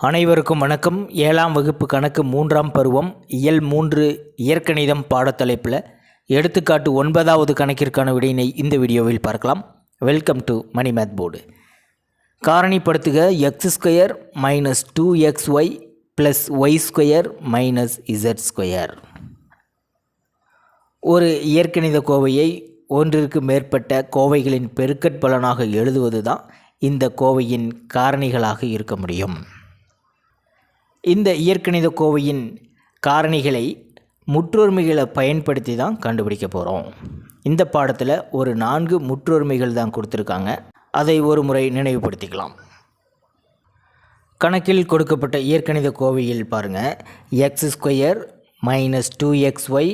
அனைவருக்கும் வணக்கம். 7ஆம் வகுப்பு கணக்கு 3ஆம் பருவம் இயல் 3 இயற்கணிதம் பாடத்தலைப்பில் எடுத்துக்காட்டு 9வது கணக்கிற்கான விடையினை இந்த வீடியோவில் பார்க்கலாம். Welcome to Mani math board. காரணிப்படுத்துக x² - 2xy + y² - z². ஒரு இயற்கணித கோவையை ஒன்றிற்கு மேற்பட்ட கோவைகளின் பெருக்கற்பலனாக எழுதுவது தான் இந்த கோவையின் காரணிகளாக இருக்க முடியும். இந்த இயற்கணித கோவையின் காரணிகளை முற்றொருமைகளை பயன்படுத்தி தான் கண்டுபிடிக்க போகிறோம். இந்த பாடத்தில் ஒரு 4 முற்றொருமைகள் தான் கொடுத்துருக்காங்க. அதை ஒரு முறை நினைவுபடுத்திக்கலாம். கணக்கில் கொடுக்கப்பட்ட இயற்கணித கோவையில் பாருங்கள், x² - 2xy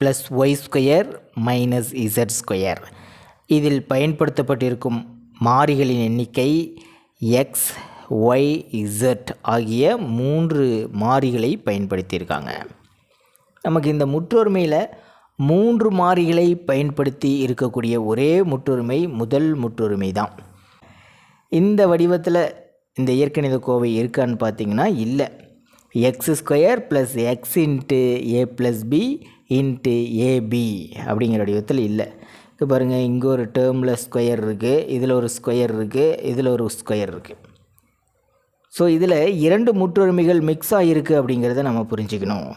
+ y² - z². இதில் பயன்படுத்தப்பட்டிருக்கும் மாறிகளின் எண்ணிக்கை x, y, z ஆகிய 3 மாறிகளை பயன்படுத்தியிருக்காங்க. நமக்கு இந்த முற்றொருமையில் 3 மாறிகளை பயன்படுத்தி இருக்கக்கூடிய ஒரே முற்றொருமை முதல் முற்றொருமை தான். இந்த வடிவத்தில் இந்த இயற்கணித கோவை இருக்கான்னு பார்த்தீங்கன்னா இல்லை. x² + x × a + b × ab அப்படிங்கிற வடிவத்தில் இல்லை. இப்போ பாருங்கள், இங்கே ஒரு டேர்மில் ஸ்கொயர் இருக்குது, இதில் ஒரு ஸ்கொயர் இருக்குது, இதில் ஒரு ஸ்கொயர் இருக்குது. ஸோ இதில் 2 முற்றொருமைகள் மிக்ஸ் ஆகிருக்கு அப்படிங்கிறத நம்ம புரிஞ்சுக்கணும்.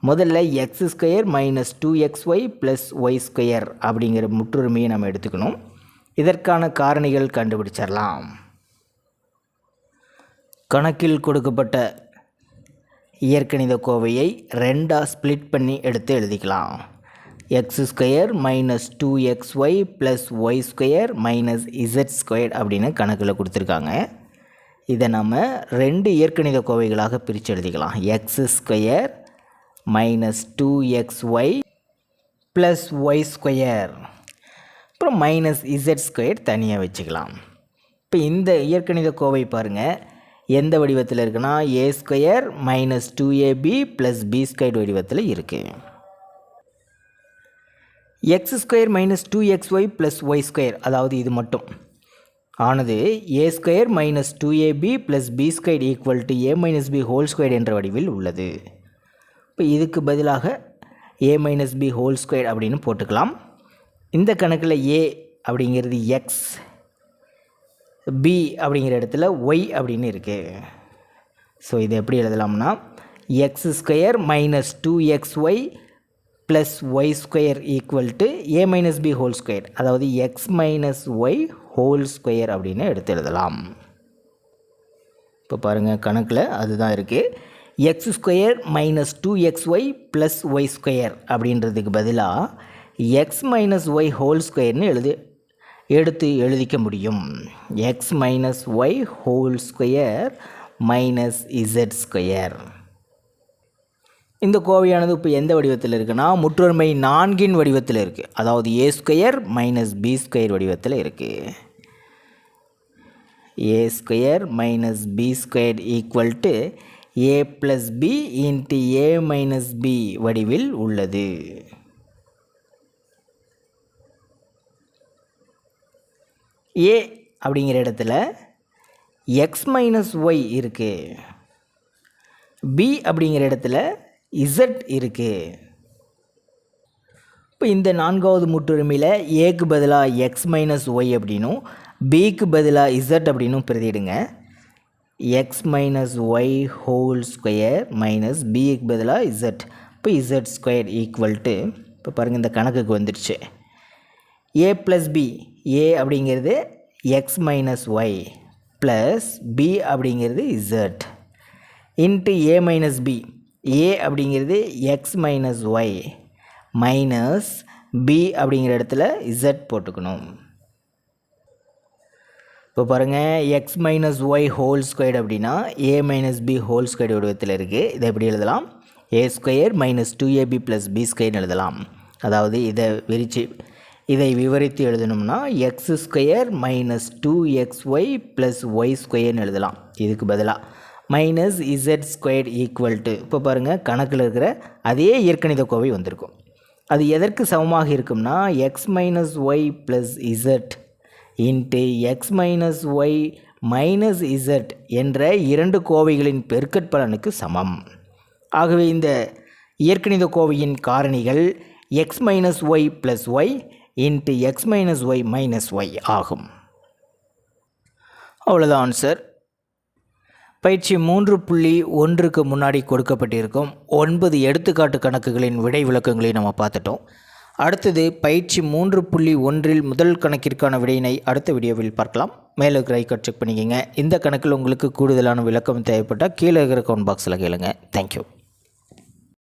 முதல்ல x² - 2xy + y² அப்படிங்கிற முற்றொருமையை நம்ம எடுத்துக்கணும். இதற்கான காரணிகள் கண்டுபிடிச்சிடலாம். கணக்கில் கொடுக்கப்பட்ட இயற்கணித கோவையை 2ஆக ஸ்ப்ளிட் பண்ணி எடுத்து எழுதிக்கலாம். x² - 2xy + y² - z² அப்படின்னு கணக்கில் கொடுத்துருக்காங்க. இதை நம்ம 2 இயற்கணித கோவைகளாக பிரித்து எழுதிக்கலாம். x² - 2xy + y², அப்புறம் -z² தனியாக வச்சுக்கலாம். இப்போ இந்த இயற்கணித கோவை பாருங்கள், எந்த வடிவத்தில் இருக்குன்னா a² - 2ab + b² வடிவத்தில் இருக்குது. x² - 2xy + y², அதாவது இது மட்டும் ஆனது a² - 2ab + b² = a - b² என்ற வடிவில் உள்ளது. இப்போ இதுக்கு பதிலாக a - b² அப்படின்னு போட்டுக்கலாம். இந்த கணக்கில் a அப்படிங்கிறது x, b அப்படிங்கிற இடத்துல y அப்படின்னு இருக்குது. ஸோ இது எப்படி எழுதலாம்னா x² - 2xy + y² = a - b², அதாவது x - y² அப்படின்னு எடுத்து எழுதலாம். இப்போ பாருங்கள், கணக்கில் அதுதான் இருக்குது. x² - 2xy + y² அப்படின்றதுக்கு பதிலாக x - y² எடுத்து எழுதிக்க முடியும். x - y² - z². இந்த கோவையானது இப்போ எந்த வடிவத்தில் இருக்குன்னா முற்றொருமை 4 வடிவத்தில் இருக்குது. அதாவது a² - b² வடிவத்தில் இருக்குது. a² - b² = a + b × a - b வடிவில் உள்ளது. a அப்படிங்கிற இடத்துல x - y இருக்குது, b அப்படிங்கிற இடத்துல z இருக்குது. இப்போ இந்த 4வது முற்றொருமையில் aக்கு பதிலாக x - y அப்படின்னும் bக்கு பதிலாக z அப்படின்னும் பிரதியிடுங்க. x - y² - bக்கு பதிலாக z. இப்போ z² இப்போ பாருங்கள், இந்த கணக்குக்கு வந்துடுச்சு. a + b, a அப்படிங்கிறது x - y + b அப்படிங்கிறது z × a - b. a அப்படிங்கிறது x - y மைனஸ் b அப்படிங்கிற இடத்துல z போட்டுக்கணும். இப்போ பாருங்கள், x - y² அப்படின்னா a - b² வடிவத்தில் இருக்குது. இதை எப்படி எழுதலாம்? a² - 2ab + b² எழுதலாம். அதாவது இதை விவரித்து எழுதணும்னா x² - 2xy + y² எழுதலாம். இதுக்கு பதிலாக -z² இப்போ பாருங்கள், கணக்கில் இருக்கிற அதே இயற்கணித கோவை வந்திருக்கும். அது எதற்கு சமமாக இருக்கும்னா x - y + z x - y minus Z என்ற இரண்டு கோவைகளின் பெருக்கற்பலனுக்கு சமம். ஆகவே இந்த இயற்கணித கோவையின் காரணிகள் X minus Y plus Y into X minus Y minus Y ஆகும். அவ்வளோதான் ஆன்சர். பயிற்சி 3.1க்கு முன்னாடி கொடுக்கப்பட்டிருக்கும் 9 எடுத்துக்காட்டு கணக்குகளின் விடை விளக்கங்களை நம்ம பார்த்துட்டோம். அடுத்தது பயிற்சி 3.1 முதல் கணக்கிற்கான விடையினை அடுத்த வீடியோவில் பார்க்கலாம். மேலே இருக்கிற ஐக்கார்ட் செக் பண்ணிக்கோங்க. இந்த கணக்கில் உங்களுக்கு கூடுதலான விளக்கம் தேவைப்பட்டால் கீழே இருக்கிற கமெண்ட் பாக்ஸில் கேளுங்க. தேங்க்யூ.